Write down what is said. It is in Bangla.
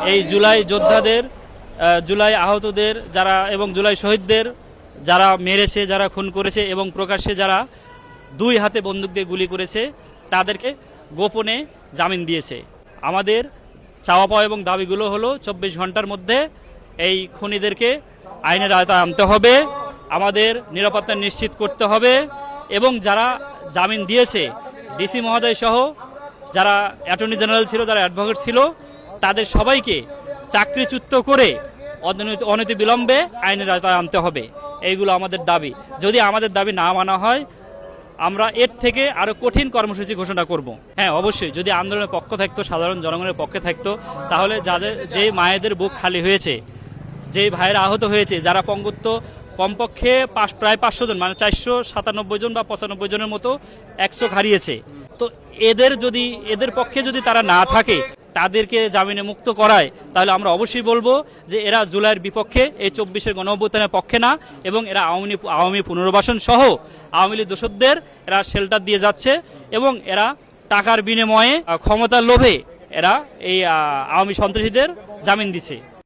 এই জুলাই যোদ্ধাদের, জুলাই আহতদের যারা এবং জুলাই শহীদদের যারা মেরেছে, যারা খুন করেছে এবং প্রকাশ্যে যারা দুই হাতে বন্দুক দিয়ে গুলি করেছে তাদেরকে গোপনে জামিন দিয়েছে। আমাদের চাওয়া পাওয়া এবং দাবিগুলো হলো 24 ঘন্টার মধ্যে এই খুনিদেরকে আইনের আওতায় আনতে হবে, আমাদের নিরাপত্তা নিশ্চিত করতে হবে এবং যারা জামিন দিয়েছে ডিসি মহোদয় সহ যারা অ্যাটর্নি জেনারেল ছিল, যারা অ্যাডভোকেট ছিল, তাদের সবাইকে চাকরিচ্যুত করে অনতিবিলম্বে আইনের আওতায় আনতে হবে। এইগুলো আমাদের দাবি। যদি আমাদের দাবি না মানা হয় আমরা এর থেকে আরও কঠিন কর্মসূচি ঘোষণা করব। হ্যাঁ, অবশ্যই যদি আন্দোলনের পক্ষ থাকতো, সাধারণ জনগণের পক্ষে থাকতো, তাহলে যেই মায়েদের বুক খালি হয়েছে, যেই ভাইয়েরা আহত হয়েছে, যারা পঙ্গুত্ব কমপক্ষে প্রায় 500 জন, মানে 497 জন বা 95 জনের মতো 100 হারিয়েছে, তো এদের পক্ষে যদি তারা না থাকে, তাদেরকে জামিনে মুক্ত করায়, তাহলে আমরা অবশ্যই বলবো যে এরা জুলাইয়ের বিপক্ষে, এই 24-এর গণঅভ্যুত্থানের পক্ষে না, এবং এরা আওয়ামী পুনর্বাসন সহ আওয়ামী লীগ দোসরদের এরা শেল্টার দিয়ে যাচ্ছে এবং এরা টাকার বিনিময়ে ক্ষমতার লোভে এরা এই আওয়ামী সন্ত্রাসীদের জামিন দিচ্ছে।